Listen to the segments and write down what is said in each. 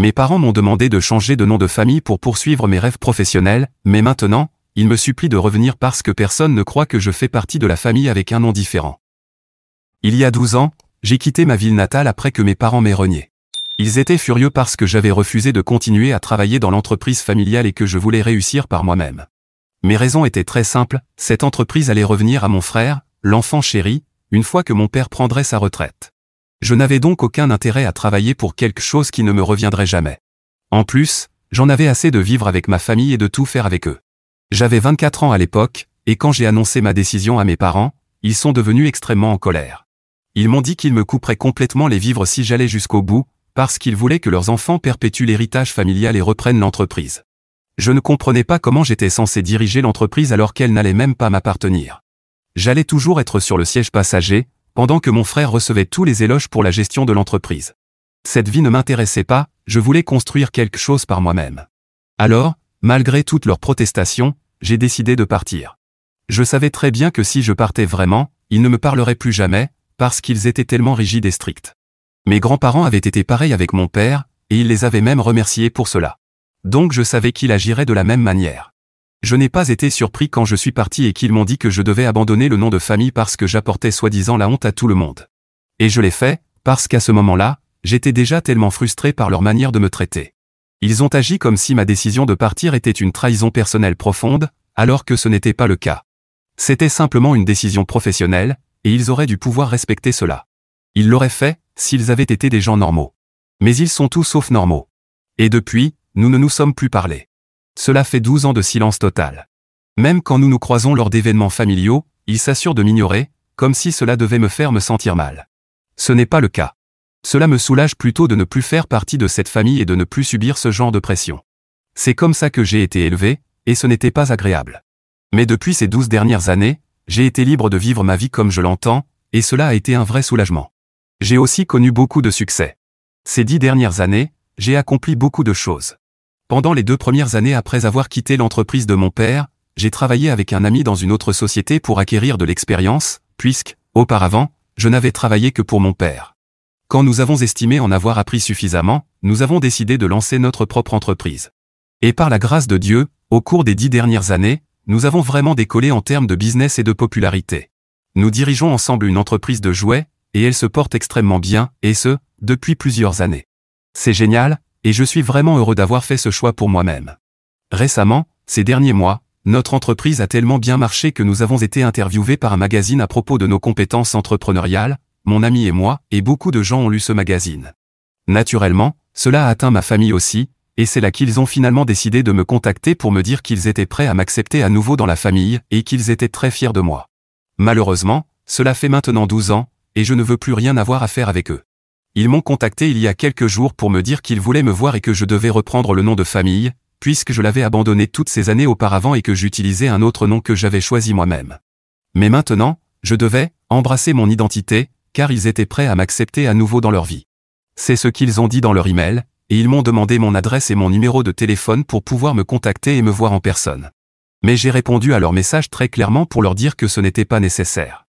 Mes parents m'ont demandé de changer de nom de famille pour poursuivre mes rêves professionnels, mais maintenant, ils me supplient de revenir parce que personne ne croit que je fais partie de la famille avec un nom différent. Il y a 12 ans, j'ai quitté ma ville natale après que mes parents m'aient renié. Ils étaient furieux parce que j'avais refusé de continuer à travailler dans l'entreprise familiale et que je voulais réussir par moi-même. Mes raisons étaient très simples, cette entreprise allait revenir à mon frère, l'enfant chéri, une fois que mon père prendrait sa retraite. Je n'avais donc aucun intérêt à travailler pour quelque chose qui ne me reviendrait jamais. En plus, j'en avais assez de vivre avec ma famille et de tout faire avec eux. J'avais 24 ans à l'époque, et quand j'ai annoncé ma décision à mes parents, ils sont devenus extrêmement en colère. Ils m'ont dit qu'ils me couperaient complètement les vivres si j'allais jusqu'au bout, parce qu'ils voulaient que leurs enfants perpétuent l'héritage familial et reprennent l'entreprise. Je ne comprenais pas comment j'étais censé diriger l'entreprise alors qu'elle n'allait même pas m'appartenir. J'allais toujours être sur le siège passager, pendant que mon frère recevait tous les éloges pour la gestion de l'entreprise. Cette vie ne m'intéressait pas, je voulais construire quelque chose par moi-même. Alors, malgré toutes leurs protestations, j'ai décidé de partir. Je savais très bien que si je partais vraiment, ils ne me parleraient plus jamais, parce qu'ils étaient tellement rigides et stricts. Mes grands-parents avaient été pareils avec mon père, et ils les avaient même remerciés pour cela. Donc je savais qu'il agirait de la même manière. Je n'ai pas été surpris quand je suis parti et qu'ils m'ont dit que je devais abandonner le nom de famille parce que j'apportais soi-disant la honte à tout le monde. Et je l'ai fait, parce qu'à ce moment-là, j'étais déjà tellement frustré par leur manière de me traiter. Ils ont agi comme si ma décision de partir était une trahison personnelle profonde, alors que ce n'était pas le cas. C'était simplement une décision professionnelle, et ils auraient dû pouvoir respecter cela. Ils l'auraient fait, s'ils avaient été des gens normaux. Mais ils sont tous sauf normaux. Et depuis, nous ne nous sommes plus parlé. Cela fait 12 ans de silence total. Même quand nous nous croisons lors d'événements familiaux, ils s'assurent de m'ignorer, comme si cela devait me faire me sentir mal. Ce n'est pas le cas. Cela me soulage plutôt de ne plus faire partie de cette famille et de ne plus subir ce genre de pression. C'est comme ça que j'ai été élevé, et ce n'était pas agréable. Mais depuis ces 12 dernières années, j'ai été libre de vivre ma vie comme je l'entends, et cela a été un vrai soulagement. J'ai aussi connu beaucoup de succès. Ces 10 dernières années, j'ai accompli beaucoup de choses. Pendant les 2 premières années après avoir quitté l'entreprise de mon père, j'ai travaillé avec un ami dans une autre société pour acquérir de l'expérience, puisque, auparavant, je n'avais travaillé que pour mon père. Quand nous avons estimé en avoir appris suffisamment, nous avons décidé de lancer notre propre entreprise. Et par la grâce de Dieu, au cours des 10 dernières années, nous avons vraiment décollé en termes de business et de popularité. Nous dirigeons ensemble une entreprise de jouets, et elle se porte extrêmement bien, et ce, depuis plusieurs années. C'est génial, et je suis vraiment heureux d'avoir fait ce choix pour moi-même. Récemment, ces derniers mois, notre entreprise a tellement bien marché que nous avons été interviewés par un magazine à propos de nos compétences entrepreneuriales, mon ami et moi, et beaucoup de gens ont lu ce magazine. Naturellement, cela a atteint ma famille aussi, et c'est là qu'ils ont finalement décidé de me contacter pour me dire qu'ils étaient prêts à m'accepter à nouveau dans la famille et qu'ils étaient très fiers de moi. Malheureusement, cela fait maintenant 12 ans, et je ne veux plus rien avoir à faire avec eux. Ils m'ont contacté il y a quelques jours pour me dire qu'ils voulaient me voir et que je devais reprendre le nom de famille, puisque je l'avais abandonné toutes ces années auparavant et que j'utilisais un autre nom que j'avais choisi moi-même. Mais maintenant, je devais embrasser mon identité, car ils étaient prêts à m'accepter à nouveau dans leur vie. C'est ce qu'ils ont dit dans leur email, et ils m'ont demandé mon adresse et mon numéro de téléphone pour pouvoir me contacter et me voir en personne. Mais j'ai répondu à leur message très clairement pour leur dire que ce n'était pas nécessaire.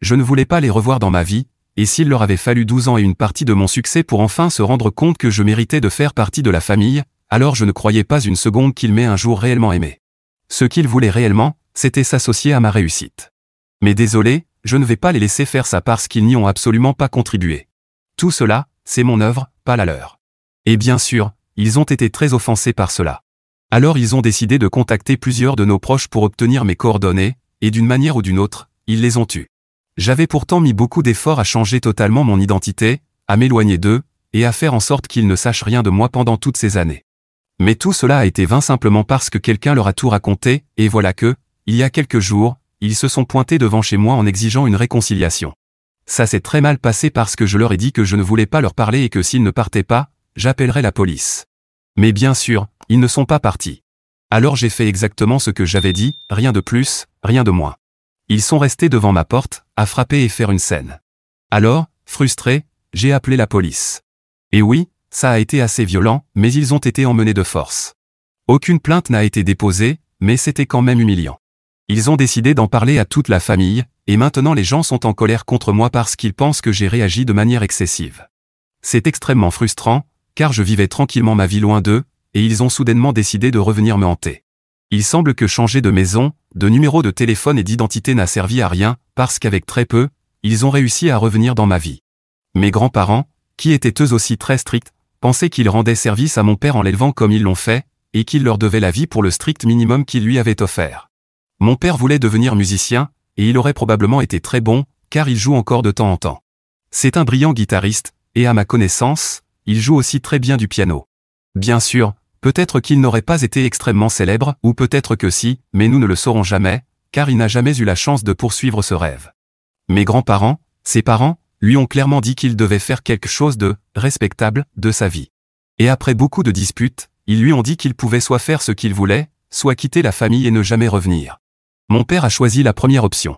Je ne voulais pas les revoir dans ma vie, et s'il leur avait fallu 12 ans et une partie de mon succès pour enfin se rendre compte que je méritais de faire partie de la famille, alors je ne croyais pas une seconde qu'ils m'aient un jour réellement aimé. Ce qu'ils voulaient réellement, c'était s'associer à ma réussite. Mais désolé, je ne vais pas les laisser faire ça parce qu'ils n'y ont absolument pas contribué. Tout cela, c'est mon œuvre, pas la leur. Et bien sûr, ils ont été très offensés par cela. Alors ils ont décidé de contacter plusieurs de nos proches pour obtenir mes coordonnées, et d'une manière ou d'une autre, ils les ont eus. J'avais pourtant mis beaucoup d'efforts à changer totalement mon identité, à m'éloigner d'eux, et à faire en sorte qu'ils ne sachent rien de moi pendant toutes ces années. Mais tout cela a été vain simplement parce que quelqu'un leur a tout raconté, et voilà que, il y a quelques jours, ils se sont pointés devant chez moi en exigeant une réconciliation. Ça s'est très mal passé parce que je leur ai dit que je ne voulais pas leur parler et que s'ils ne partaient pas, j'appellerais la police. Mais bien sûr, ils ne sont pas partis. Alors j'ai fait exactement ce que j'avais dit, rien de plus, rien de moins. Ils sont restés devant ma porte, à frapper et faire une scène. Alors, frustré, j'ai appelé la police. Et oui, ça a été assez violent, mais ils ont été emmenés de force. Aucune plainte n'a été déposée, mais c'était quand même humiliant. Ils ont décidé d'en parler à toute la famille, et maintenant les gens sont en colère contre moi parce qu'ils pensent que j'ai réagi de manière excessive. C'est extrêmement frustrant, car je vivais tranquillement ma vie loin d'eux, et ils ont soudainement décidé de revenir me hanter. Il semble que changer de maison, de numéro de téléphone et d'identité n'a servi à rien, parce qu'avec très peu, ils ont réussi à revenir dans ma vie. Mes grands-parents, qui étaient eux aussi très stricts, pensaient qu'ils rendaient service à mon père en l'élevant comme ils l'ont fait, et qu'ils leur devaient la vie pour le strict minimum qu'ils lui avaient offert. Mon père voulait devenir musicien, et il aurait probablement été très bon, car il joue encore de temps en temps. C'est un brillant guitariste, et à ma connaissance, il joue aussi très bien du piano. Bien sûr, peut-être qu'il n'aurait pas été extrêmement célèbre, ou peut-être que si, mais nous ne le saurons jamais, car il n'a jamais eu la chance de poursuivre ce rêve. Mes grands-parents, ses parents, lui ont clairement dit qu'il devait faire quelque chose de respectable de sa vie. Et après beaucoup de disputes, ils lui ont dit qu'il pouvait soit faire ce qu'il voulait, soit quitter la famille et ne jamais revenir. Mon père a choisi la première option.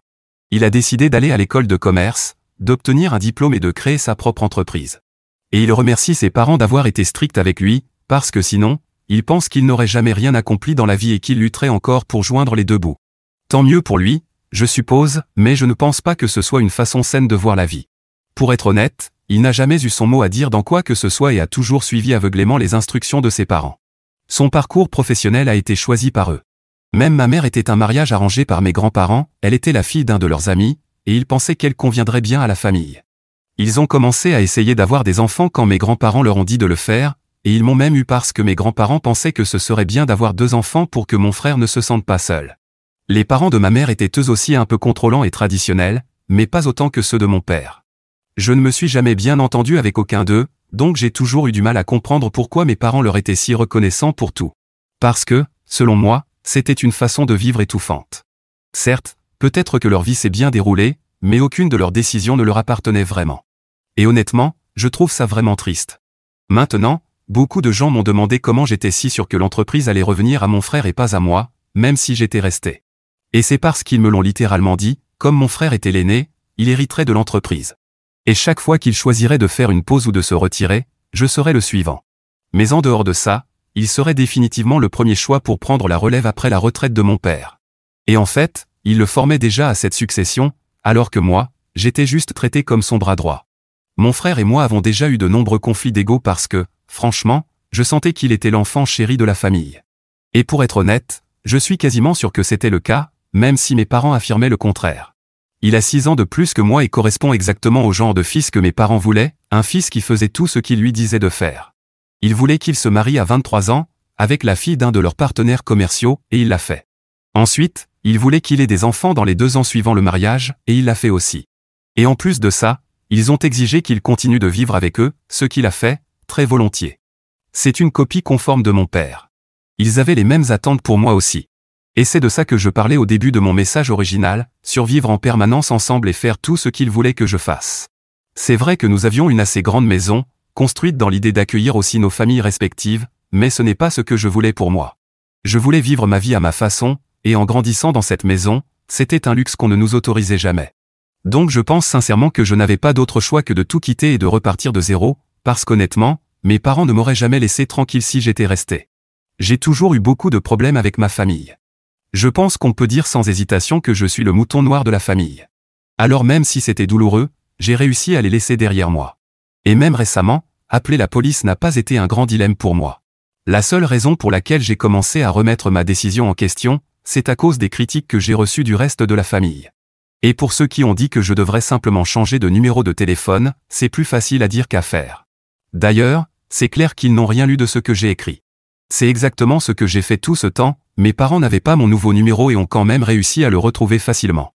Il a décidé d'aller à l'école de commerce, d'obtenir un diplôme et de créer sa propre entreprise. Et il remercie ses parents d'avoir été stricts avec lui, parce que sinon, il pense qu'il n'aurait jamais rien accompli dans la vie et qu'il lutterait encore pour joindre les deux bouts. Tant mieux pour lui, je suppose, mais je ne pense pas que ce soit une façon saine de voir la vie. Pour être honnête, il n'a jamais eu son mot à dire dans quoi que ce soit et a toujours suivi aveuglément les instructions de ses parents. Son parcours professionnel a été choisi par eux. Même ma mère était un mariage arrangé par mes grands-parents, elle était la fille d'un de leurs amis, et ils pensaient qu'elle conviendrait bien à la famille. Ils ont commencé à essayer d'avoir des enfants quand mes grands-parents leur ont dit de le faire, et ils m'ont même eu parce que mes grands-parents pensaient que ce serait bien d'avoir 2 enfants pour que mon frère ne se sente pas seul. Les parents de ma mère étaient eux aussi un peu contrôlants et traditionnels, mais pas autant que ceux de mon père. Je ne me suis jamais bien entendu avec aucun d'eux, donc j'ai toujours eu du mal à comprendre pourquoi mes parents leur étaient si reconnaissants pour tout. Parce que, selon moi, c'était une façon de vivre étouffante. Certes, peut-être que leur vie s'est bien déroulée, mais aucune de leurs décisions ne leur appartenait vraiment. Et honnêtement, je trouve ça vraiment triste. Maintenant, beaucoup de gens m'ont demandé comment j'étais si sûr que l'entreprise allait revenir à mon frère et pas à moi, même si j'étais resté. Et c'est parce qu'ils me l'ont littéralement dit, comme mon frère était l'aîné, il hériterait de l'entreprise. Et chaque fois qu'il choisirait de faire une pause ou de se retirer, je serais le suivant. Mais en dehors de ça, il serait définitivement le premier choix pour prendre la relève après la retraite de mon père. Et en fait, il le formait déjà à cette succession, alors que moi, j'étais juste traité comme son bras droit. Mon frère et moi avons déjà eu de nombreux conflits d'ego parce que, franchement, je sentais qu'il était l'enfant chéri de la famille. Et pour être honnête, je suis quasiment sûr que c'était le cas, même si mes parents affirmaient le contraire. Il a 6 ans de plus que moi et correspond exactement au genre de fils que mes parents voulaient, un fils qui faisait tout ce qu'ils lui disaient de faire. Il voulait qu'il se marie à 23 ans, avec la fille d'un de leurs partenaires commerciaux, et il l'a fait. Ensuite, il voulait qu'il ait des enfants dans les 2 ans suivant le mariage, et il l'a fait aussi. Et en plus de ça, ils ont exigé qu'il continue de vivre avec eux, ce qu'il a fait, très volontiers. C'est une copie conforme de mon père. Ils avaient les mêmes attentes pour moi aussi. Et c'est de ça que je parlais au début de mon message original, survivre en permanence ensemble et faire tout ce qu'ils voulaient que je fasse. C'est vrai que nous avions une assez grande maison, construite dans l'idée d'accueillir aussi nos familles respectives, mais ce n'est pas ce que je voulais pour moi. Je voulais vivre ma vie à ma façon, et en grandissant dans cette maison, c'était un luxe qu'on ne nous autorisait jamais. Donc je pense sincèrement que je n'avais pas d'autre choix que de tout quitter et de repartir de zéro, parce qu'honnêtement, mes parents ne m'auraient jamais laissé tranquille si j'étais resté. J'ai toujours eu beaucoup de problèmes avec ma famille. Je pense qu'on peut dire sans hésitation que je suis le mouton noir de la famille. Alors même si c'était douloureux, j'ai réussi à les laisser derrière moi. Et même récemment, appeler la police n'a pas été un grand dilemme pour moi. La seule raison pour laquelle j'ai commencé à remettre ma décision en question, c'est à cause des critiques que j'ai reçues du reste de la famille. Et pour ceux qui ont dit que je devrais simplement changer de numéro de téléphone, c'est plus facile à dire qu'à faire. D'ailleurs, c'est clair qu'ils n'ont rien lu de ce que j'ai écrit. C'est exactement ce que j'ai fait tout ce temps, mes parents n'avaient pas mon nouveau numéro et ont quand même réussi à le retrouver facilement.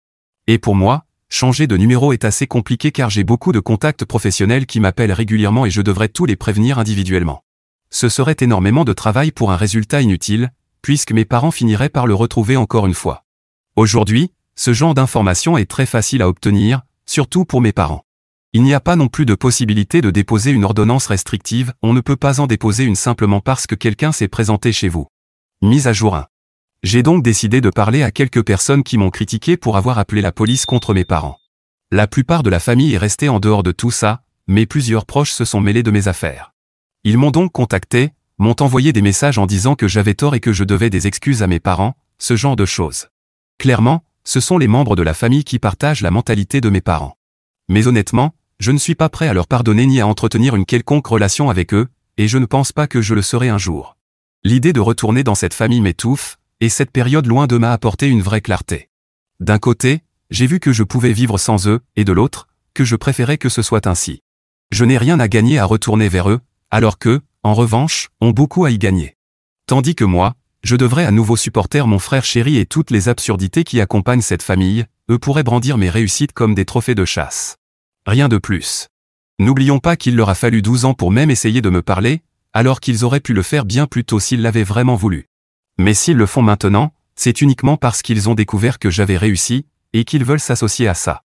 Et pour moi, changer de numéro est assez compliqué car j'ai beaucoup de contacts professionnels qui m'appellent régulièrement et je devrais tous les prévenir individuellement. Ce serait énormément de travail pour un résultat inutile, puisque mes parents finiraient par le retrouver encore une fois. Aujourd'hui, ce genre d'information est très facile à obtenir, surtout pour mes parents. Il n'y a pas non plus de possibilité de déposer une ordonnance restrictive, on ne peut pas en déposer une simplement parce que quelqu'un s'est présenté chez vous. Mise à jour 1. J'ai donc décidé de parler à quelques personnes qui m'ont critiqué pour avoir appelé la police contre mes parents. La plupart de la famille est restée en dehors de tout ça, mais plusieurs proches se sont mêlés de mes affaires. Ils m'ont donc contacté, m'ont envoyé des messages en disant que j'avais tort et que je devais des excuses à mes parents, ce genre de choses. Clairement, ce sont les membres de la famille qui partagent la mentalité de mes parents. Mais honnêtement, je ne suis pas prêt à leur pardonner ni à entretenir une quelconque relation avec eux, et je ne pense pas que je le serai un jour. L'idée de retourner dans cette famille m'étouffe, et cette période loin d'eux m'a apporté une vraie clarté. D'un côté, j'ai vu que je pouvais vivre sans eux, et de l'autre, que je préférais que ce soit ainsi. Je n'ai rien à gagner à retourner vers eux, alors qu'eux, en revanche, ont beaucoup à y gagner. Tandis que moi, je devrais à nouveau supporter mon frère chéri et toutes les absurdités qui accompagnent cette famille, eux pourraient brandir mes réussites comme des trophées de chasse. Rien de plus. N'oublions pas qu'il leur a fallu 12 ans pour même essayer de me parler, alors qu'ils auraient pu le faire bien plus tôt s'ils l'avaient vraiment voulu. Mais s'ils le font maintenant, c'est uniquement parce qu'ils ont découvert que j'avais réussi, et qu'ils veulent s'associer à ça.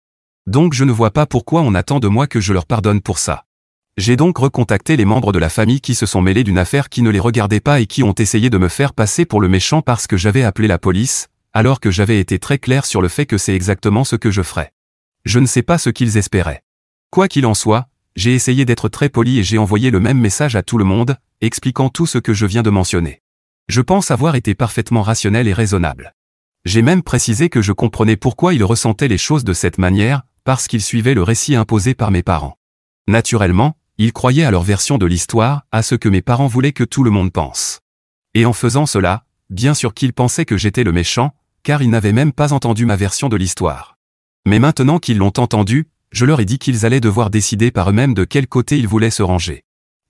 Donc je ne vois pas pourquoi on attend de moi que je leur pardonne pour ça. J'ai donc recontacté les membres de la famille qui se sont mêlés d'une affaire qui ne les regardait pas et qui ont essayé de me faire passer pour le méchant parce que j'avais appelé la police, alors que j'avais été très clair sur le fait que c'est exactement ce que je ferais. Je ne sais pas ce qu'ils espéraient. Quoi qu'il en soit, j'ai essayé d'être très poli et j'ai envoyé le même message à tout le monde, expliquant tout ce que je viens de mentionner. Je pense avoir été parfaitement rationnel et raisonnable. J'ai même précisé que je comprenais pourquoi ils ressentaient les choses de cette manière, parce qu'ils suivaient le récit imposé par mes parents. Naturellement, ils croyaient à leur version de l'histoire, à ce que mes parents voulaient que tout le monde pense. Et en faisant cela, bien sûr qu'ils pensaient que j'étais le méchant, car ils n'avaient même pas entendu ma version de l'histoire. Mais maintenant qu'ils l'ont entendu, je leur ai dit qu'ils allaient devoir décider par eux-mêmes de quel côté ils voulaient se ranger.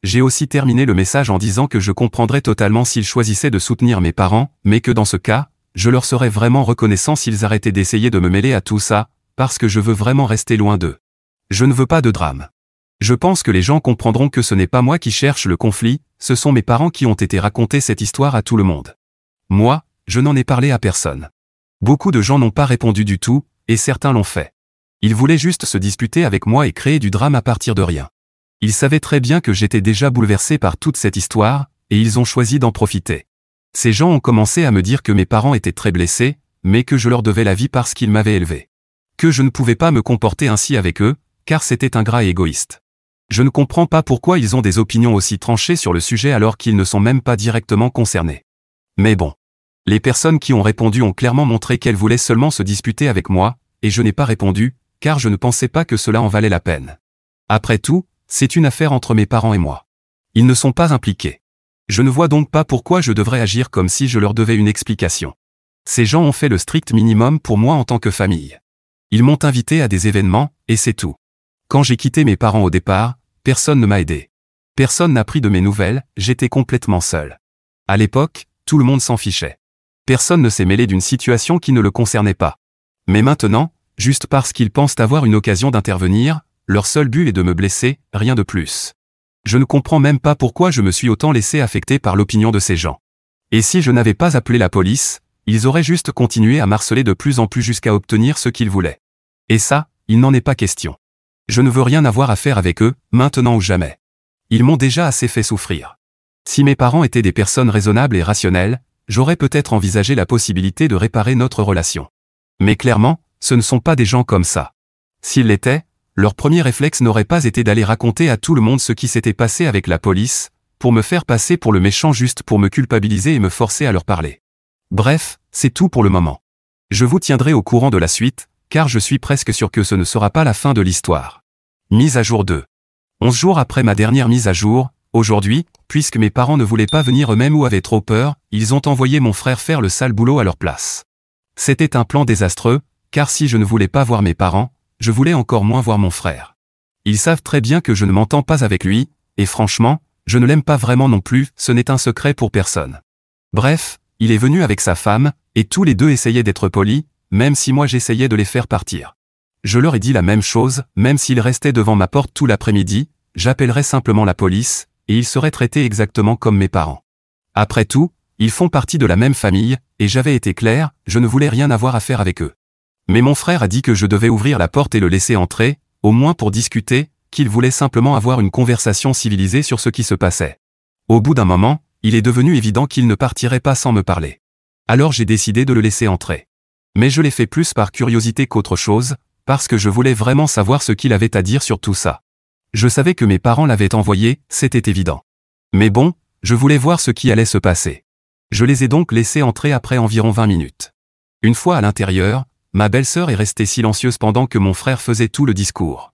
J'ai aussi terminé le message en disant que je comprendrais totalement s'ils choisissaient de soutenir mes parents, mais que dans ce cas, je leur serais vraiment reconnaissant s'ils arrêtaient d'essayer de me mêler à tout ça, parce que je veux vraiment rester loin d'eux. Je ne veux pas de drame. Je pense que les gens comprendront que ce n'est pas moi qui cherche le conflit, ce sont mes parents qui ont été raconter cette histoire à tout le monde. Moi, je n'en ai parlé à personne. Beaucoup de gens n'ont pas répondu du tout, et certains l'ont fait. Ils voulaient juste se disputer avec moi et créer du drame à partir de rien. Ils savaient très bien que j'étais déjà bouleversé par toute cette histoire, et ils ont choisi d'en profiter. Ces gens ont commencé à me dire que mes parents étaient très blessés, mais que je leur devais la vie parce qu'ils m'avaient élevé. Que je ne pouvais pas me comporter ainsi avec eux, car c'était ingrat et égoïste. Je ne comprends pas pourquoi ils ont des opinions aussi tranchées sur le sujet alors qu'ils ne sont même pas directement concernés. Mais bon. Les personnes qui ont répondu ont clairement montré qu'elles voulaient seulement se disputer avec moi, et je n'ai pas répondu, car je ne pensais pas que cela en valait la peine. Après tout, c'est une affaire entre mes parents et moi. Ils ne sont pas impliqués. Je ne vois donc pas pourquoi je devrais agir comme si je leur devais une explication. Ces gens ont fait le strict minimum pour moi en tant que famille. Ils m'ont invité à des événements, et c'est tout. Quand j'ai quitté mes parents au départ, personne ne m'a aidé. Personne n'a pris de mes nouvelles, j'étais complètement seul. À l'époque, tout le monde s'en fichait. Personne ne s'est mêlé d'une situation qui ne le concernait pas. Mais maintenant, juste parce qu'ils pensent avoir une occasion d'intervenir, leur seul but est de me blesser, rien de plus. Je ne comprends même pas pourquoi je me suis autant laissé affecter par l'opinion de ces gens. Et si je n'avais pas appelé la police, ils auraient juste continué à m'harceler de plus en plus jusqu'à obtenir ce qu'ils voulaient. Et ça, il n'en est pas question. Je ne veux rien avoir à faire avec eux, maintenant ou jamais. Ils m'ont déjà assez fait souffrir. Si mes parents étaient des personnes raisonnables et rationnelles, j'aurais peut-être envisagé la possibilité de réparer notre relation. Mais clairement, ce ne sont pas des gens comme ça. S'ils l'étaient, leur premier réflexe n'aurait pas été d'aller raconter à tout le monde ce qui s'était passé avec la police, pour me faire passer pour le méchant juste pour me culpabiliser et me forcer à leur parler. Bref, c'est tout pour le moment. Je vous tiendrai au courant de la suite, car je suis presque sûr que ce ne sera pas la fin de l'histoire. Mise à jour 2. 11 jours après ma dernière mise à jour, aujourd'hui, puisque mes parents ne voulaient pas venir eux-mêmes ou avaient trop peur, ils ont envoyé mon frère faire le sale boulot à leur place. C'était un plan désastreux, car si je ne voulais pas voir mes parents, je voulais encore moins voir mon frère. Ils savent très bien que je ne m'entends pas avec lui, et franchement, je ne l'aime pas vraiment non plus, ce n'est un secret pour personne. Bref, il est venu avec sa femme, et tous les deux essayaient d'être polis, même si moi j'essayais de les faire partir. Je leur ai dit la même chose, même s'ils restaient devant ma porte tout l'après-midi, j'appellerais simplement la police, et ils seraient traités exactement comme mes parents. Après tout, ils font partie de la même famille, et j'avais été clair, je ne voulais rien avoir à faire avec eux. Mais mon frère a dit que je devais ouvrir la porte et le laisser entrer, au moins pour discuter, qu'il voulait simplement avoir une conversation civilisée sur ce qui se passait. Au bout d'un moment, il est devenu évident qu'il ne partirait pas sans me parler. Alors j'ai décidé de le laisser entrer. Mais je l'ai fait plus par curiosité qu'autre chose, parce que je voulais vraiment savoir ce qu'il avait à dire sur tout ça. Je savais que mes parents l'avaient envoyé, c'était évident. Mais bon, je voulais voir ce qui allait se passer. Je les ai donc laissés entrer après environ 20 minutes. Une fois à l'intérieur, ma belle-sœur est restée silencieuse pendant que mon frère faisait tout le discours.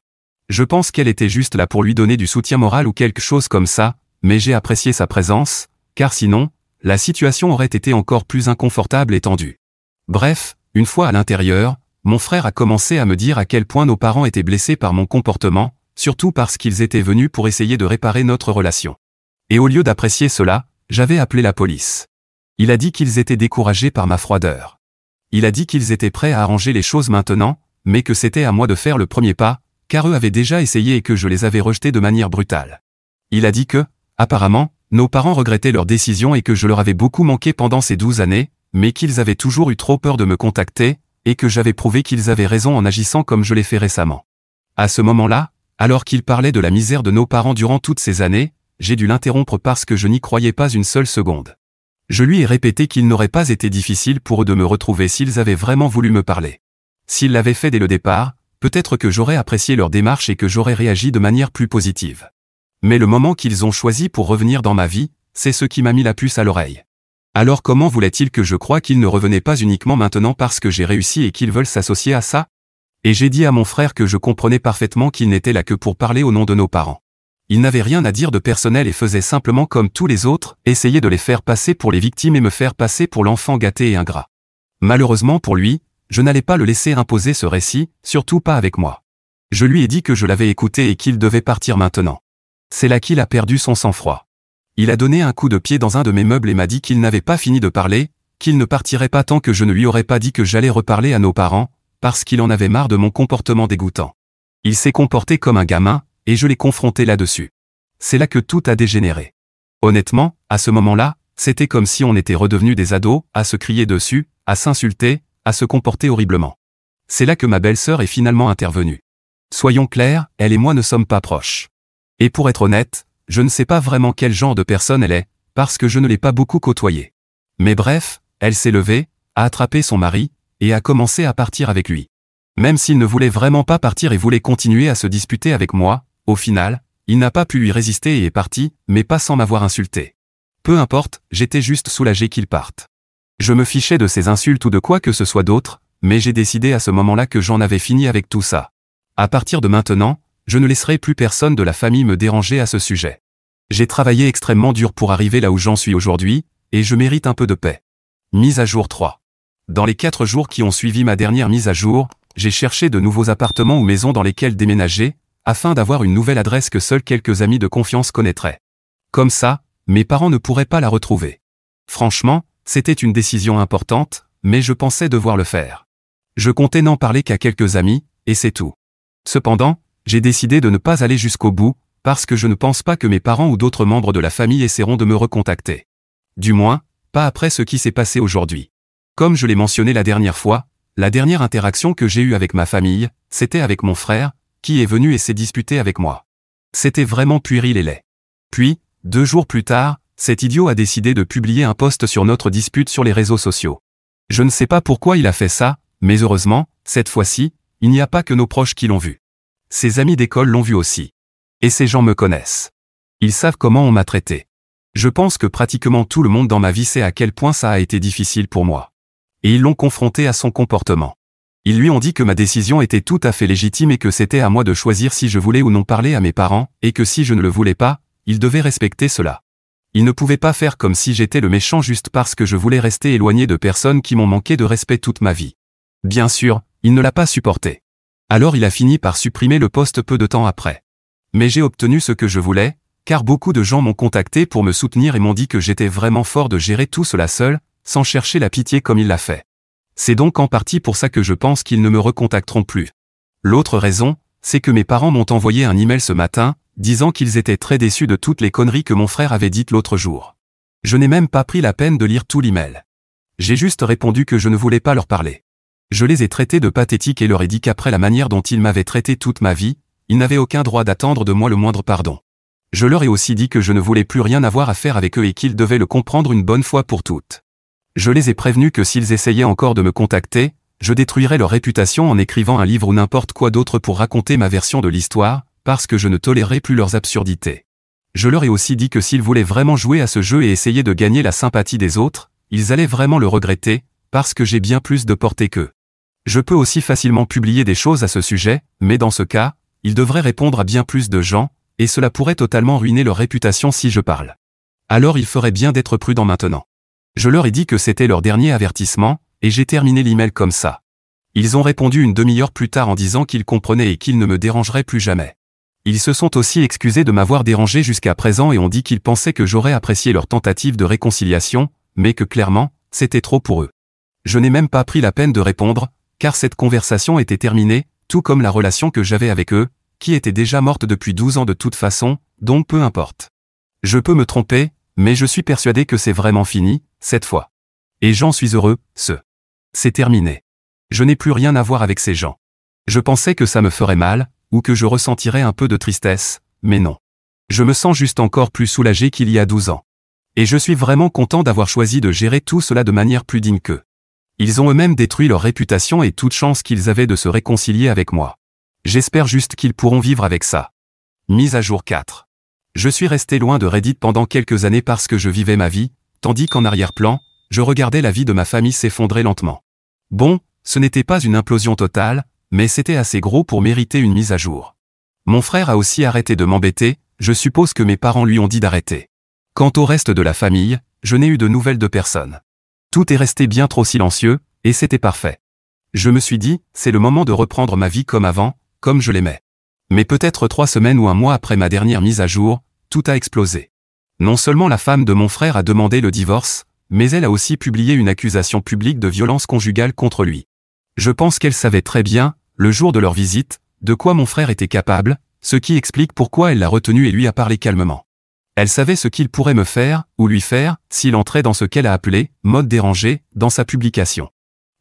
Je pense qu'elle était juste là pour lui donner du soutien moral ou quelque chose comme ça, mais j'ai apprécié sa présence, car sinon, la situation aurait été encore plus inconfortable et tendue. Bref, une fois à l'intérieur, mon frère a commencé à me dire à quel point nos parents étaient blessés par mon comportement, surtout parce qu'ils étaient venus pour essayer de réparer notre relation. Et au lieu d'apprécier cela, j'avais appelé la police. Il a dit qu'ils étaient découragés par ma froideur. Il a dit qu'ils étaient prêts à arranger les choses maintenant, mais que c'était à moi de faire le premier pas, car eux avaient déjà essayé et que je les avais rejetés de manière brutale. Il a dit que, apparemment, nos parents regrettaient leur décision et que je leur avais beaucoup manqué pendant ces 12 années, mais qu'ils avaient toujours eu trop peur de me contacter, et que j'avais prouvé qu'ils avaient raison en agissant comme je l'ai fait récemment. À ce moment-là, alors qu'il parlait de la misère de nos parents durant toutes ces années, j'ai dû l'interrompre parce que je n'y croyais pas une seule seconde. Je lui ai répété qu'il n'aurait pas été difficile pour eux de me retrouver s'ils avaient vraiment voulu me parler. S'ils l'avaient fait dès le départ, peut-être que j'aurais apprécié leur démarche et que j'aurais réagi de manière plus positive. Mais le moment qu'ils ont choisi pour revenir dans ma vie, c'est ce qui m'a mis la puce à l'oreille. Alors comment voulait-il que je croie qu'ils ne revenaient pas uniquement maintenant parce que j'ai réussi et qu'ils veulent s'associer à ça? Et j'ai dit à mon frère que je comprenais parfaitement qu'ils n'étaient là que pour parler au nom de nos parents. Ils n'avaient rien à dire de personnel et faisaient simplement comme tous les autres, essayer de les faire passer pour les victimes et me faire passer pour l'enfant gâté et ingrat. Malheureusement pour lui, je n'allais pas le laisser imposer ce récit, surtout pas avec moi. Je lui ai dit que je l'avais écouté et qu'il devait partir maintenant. C'est là qu'il a perdu son sang-froid. Il a donné un coup de pied dans un de mes meubles et m'a dit qu'il n'avait pas fini de parler, qu'il ne partirait pas tant que je ne lui aurais pas dit que j'allais reparler à nos parents, parce qu'il en avait marre de mon comportement dégoûtant. Il s'est comporté comme un gamin, et je l'ai confronté là-dessus. C'est là que tout a dégénéré. Honnêtement, à ce moment-là, c'était comme si on était redevenus des ados, à se crier dessus, à s'insulter, à se comporter horriblement. C'est là que ma belle-sœur est finalement intervenue. Soyons clairs, elle et moi ne sommes pas proches. Et pour être honnête, je ne sais pas vraiment quel genre de personne elle est, parce que je ne l'ai pas beaucoup côtoyée. Mais bref, elle s'est levée, a attrapé son mari, et a commencé à partir avec lui. Même s'il ne voulait vraiment pas partir et voulait continuer à se disputer avec moi, au final, il n'a pas pu lui résister et est parti, mais pas sans m'avoir insulté. Peu importe, j'étais juste soulagé qu'il parte. Je me fichais de ses insultes ou de quoi que ce soit d'autre, mais j'ai décidé à ce moment-là que j'en avais fini avec tout ça. À partir de maintenant, je ne laisserai plus personne de la famille me déranger à ce sujet. J'ai travaillé extrêmement dur pour arriver là où j'en suis aujourd'hui, et je mérite un peu de paix. Mise à jour 3. Dans les 4 jours qui ont suivi ma dernière mise à jour, j'ai cherché de nouveaux appartements ou maisons dans lesquels déménager, afin d'avoir une nouvelle adresse que seuls quelques amis de confiance connaîtraient. Comme ça, mes parents ne pourraient pas la retrouver. Franchement, c'était une décision importante, mais je pensais devoir le faire. Je comptais n'en parler qu'à quelques amis, et c'est tout. Cependant, j'ai décidé de ne pas aller jusqu'au bout, parce que je ne pense pas que mes parents ou d'autres membres de la famille essaieront de me recontacter. Du moins, pas après ce qui s'est passé aujourd'hui. Comme je l'ai mentionné la dernière fois, la dernière interaction que j'ai eue avec ma famille, c'était avec mon frère, qui est venu et s'est disputé avec moi. C'était vraiment puéril et laid. Puis, 2 jours plus tard, cet idiot a décidé de publier un post sur notre dispute sur les réseaux sociaux. Je ne sais pas pourquoi il a fait ça, mais heureusement, cette fois-ci, il n'y a pas que nos proches qui l'ont vu. Ses amis d'école l'ont vu aussi. Et ces gens me connaissent. Ils savent comment on m'a traité. Je pense que pratiquement tout le monde dans ma vie sait à quel point ça a été difficile pour moi. Et ils l'ont confronté à son comportement. Ils lui ont dit que ma décision était tout à fait légitime et que c'était à moi de choisir si je voulais ou non parler à mes parents, et que si je ne le voulais pas, ils devaient respecter cela. Ils ne pouvaient pas faire comme si j'étais le méchant juste parce que je voulais rester éloigné de personnes qui m'ont manqué de respect toute ma vie. Bien sûr, il ne l'a pas supporté. Alors il a fini par supprimer le post peu de temps après. Mais j'ai obtenu ce que je voulais, car beaucoup de gens m'ont contacté pour me soutenir et m'ont dit que j'étais vraiment fort de gérer tout cela seul, sans chercher la pitié comme il l'a fait. C'est donc en partie pour ça que je pense qu'ils ne me recontacteront plus. L'autre raison, c'est que mes parents m'ont envoyé un email ce matin, disant qu'ils étaient très déçus de toutes les conneries que mon frère avait dites l'autre jour. Je n'ai même pas pris la peine de lire tout l'email. J'ai juste répondu que je ne voulais pas leur parler. Je les ai traités de pathétiques et leur ai dit qu'après la manière dont ils m'avaient traité toute ma vie, ils n'avaient aucun droit d'attendre de moi le moindre pardon. Je leur ai aussi dit que je ne voulais plus rien avoir à faire avec eux et qu'ils devaient le comprendre une bonne fois pour toutes. Je les ai prévenus que s'ils essayaient encore de me contacter, je détruirais leur réputation en écrivant un livre ou n'importe quoi d'autre pour raconter ma version de l'histoire, parce que je ne tolérerais plus leurs absurdités. Je leur ai aussi dit que s'ils voulaient vraiment jouer à ce jeu et essayer de gagner la sympathie des autres, ils allaient vraiment le regretter, parce que j'ai bien plus de portée qu'eux. Je peux aussi facilement publier des choses à ce sujet, mais dans ce cas, ils devraient répondre à bien plus de gens, et cela pourrait totalement ruiner leur réputation si je parle. Alors il ferait bien d'être prudent maintenant. Je leur ai dit que c'était leur dernier avertissement, et j'ai terminé l'email comme ça. Ils ont répondu une demi-heure plus tard en disant qu'ils comprenaient et qu'ils ne me dérangeraient plus jamais. Ils se sont aussi excusés de m'avoir dérangé jusqu'à présent et ont dit qu'ils pensaient que j'aurais apprécié leur tentative de réconciliation, mais que clairement, c'était trop pour eux. Je n'ai même pas pris la peine de répondre, car cette conversation était terminée, tout comme la relation que j'avais avec eux, qui était déjà morte depuis 12 ans de toute façon, donc peu importe. Je peux me tromper, mais je suis persuadé que c'est vraiment fini, cette fois. Et j'en suis heureux, c'est terminé. Je n'ai plus rien à voir avec ces gens. Je pensais que ça me ferait mal, ou que je ressentirais un peu de tristesse, mais non. Je me sens juste encore plus soulagé qu'il y a 12 ans. Et je suis vraiment content d'avoir choisi de gérer tout cela de manière plus digne qu'eux. Ils ont eux-mêmes détruit leur réputation et toute chance qu'ils avaient de se réconcilier avec moi. J'espère juste qu'ils pourront vivre avec ça. Mise à jour 4. Je suis resté loin de Reddit pendant quelques années parce que je vivais ma vie, tandis qu'en arrière-plan, je regardais la vie de ma famille s'effondrer lentement. Bon, ce n'était pas une implosion totale, mais c'était assez gros pour mériter une mise à jour. Mon frère a aussi arrêté de m'embêter, je suppose que mes parents lui ont dit d'arrêter. Quant au reste de la famille, je n'ai eu de nouvelles de personne. Tout est resté bien trop silencieux, et c'était parfait. Je me suis dit, c'est le moment de reprendre ma vie comme avant, comme je l'aimais. Mais peut-être 3 semaines ou un mois après ma dernière mise à jour, tout a explosé. Non seulement la femme de mon frère a demandé le divorce, mais elle a aussi publié une accusation publique de violence conjugale contre lui. Je pense qu'elle savait très bien, le jour de leur visite, de quoi mon frère était capable, ce qui explique pourquoi elle l'a retenu et lui a parlé calmement. Elle savait ce qu'il pourrait me faire, ou lui faire, s'il entrait dans ce qu'elle a appelé « mode dérangé » dans sa publication.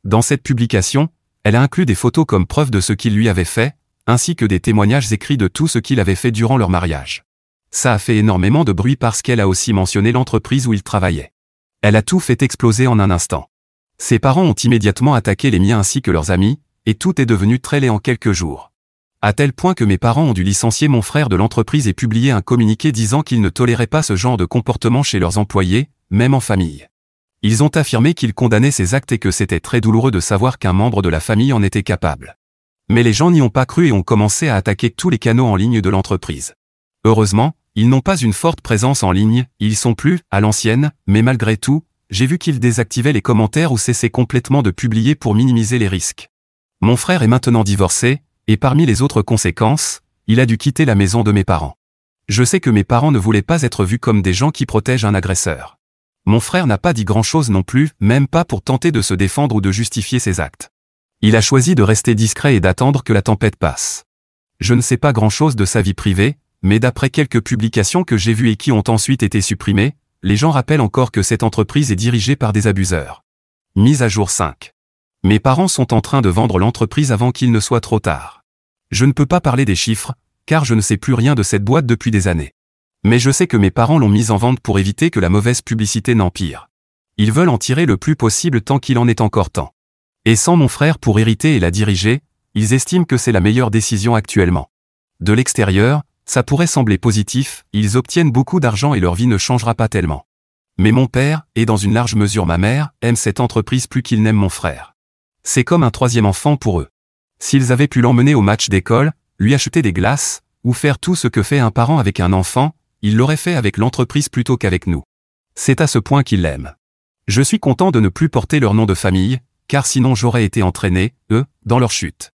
Dans cette publication, elle a inclus des photos comme preuve de ce qu'il lui avait fait, ainsi que des témoignages écrits de tout ce qu'il avait fait durant leur mariage. Ça a fait énormément de bruit parce qu'elle a aussi mentionné l'entreprise où il travaillait. Elle a tout fait exploser en un instant. Ses parents ont immédiatement attaqué les miens ainsi que leurs amis, et tout est devenu très laid en quelques jours. À tel point que mes parents ont dû licencier mon frère de l'entreprise et publier un communiqué disant qu'ils ne toléraient pas ce genre de comportement chez leurs employés, même en famille. Ils ont affirmé qu'ils condamnaient ces actes et que c'était très douloureux de savoir qu'un membre de la famille en était capable. Mais les gens n'y ont pas cru et ont commencé à attaquer tous les canaux en ligne de l'entreprise. Heureusement, ils n'ont pas une forte présence en ligne, ils sont plus à l'ancienne, mais malgré tout, j'ai vu qu'ils désactivaient les commentaires ou cessaient complètement de publier pour minimiser les risques. Mon frère est maintenant divorcé, et parmi les autres conséquences, il a dû quitter la maison de mes parents. Je sais que mes parents ne voulaient pas être vus comme des gens qui protègent un agresseur. Mon frère n'a pas dit grand-chose non plus, même pas pour tenter de se défendre ou de justifier ses actes. Il a choisi de rester discret et d'attendre que la tempête passe. Je ne sais pas grand-chose de sa vie privée, mais d'après quelques publications que j'ai vues et qui ont ensuite été supprimées, les gens rappellent encore que cette entreprise est dirigée par des abuseurs. Mise à jour 5. Mes parents sont en train de vendre l'entreprise avant qu'il ne soit trop tard. Je ne peux pas parler des chiffres, car je ne sais plus rien de cette boîte depuis des années. Mais je sais que mes parents l'ont mise en vente pour éviter que la mauvaise publicité n'empire. Ils veulent en tirer le plus possible tant qu'il en est encore temps. Et sans mon frère pour hériter et la diriger, ils estiment que c'est la meilleure décision actuellement. De l'extérieur, ça pourrait sembler positif, ils obtiennent beaucoup d'argent et leur vie ne changera pas tellement. Mais mon père, et dans une large mesure ma mère, aiment cette entreprise plus qu'ils n'aiment mon frère. C'est comme un 3e enfant pour eux. S'ils avaient pu l'emmener au match d'école, lui acheter des glaces, ou faire tout ce que fait un parent avec un enfant, ils l'auraient fait avec l'entreprise plutôt qu'avec nous. C'est à ce point qu'ils l'aiment. Je suis content de ne plus porter leur nom de famille, car sinon j'aurais été entraîné, dans leur chute.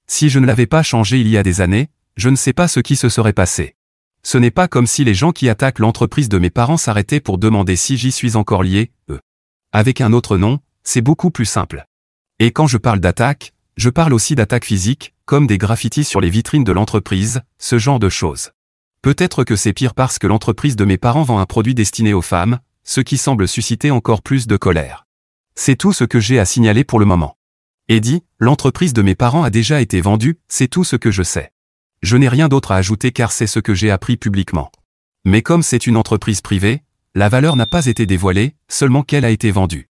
Si je ne l'avais pas changé il y a des années, je ne sais pas ce qui se serait passé. Ce n'est pas comme si les gens qui attaquent l'entreprise de mes parents s'arrêtaient pour demander si j'y suis encore lié, Avec un autre nom, c'est beaucoup plus simple. Et quand je parle d'attaque, je parle aussi d'attaques physiques, comme des graffitis sur les vitrines de l'entreprise, ce genre de choses. Peut-être que c'est pire parce que l'entreprise de mes parents vend un produit destiné aux femmes, ce qui semble susciter encore plus de colère. C'est tout ce que j'ai à signaler pour le moment. Eddie, l'entreprise de mes parents a déjà été vendue, c'est tout ce que je sais. Je n'ai rien d'autre à ajouter car c'est ce que j'ai appris publiquement. Mais comme c'est une entreprise privée, la valeur n'a pas été dévoilée, seulement qu'elle a été vendue.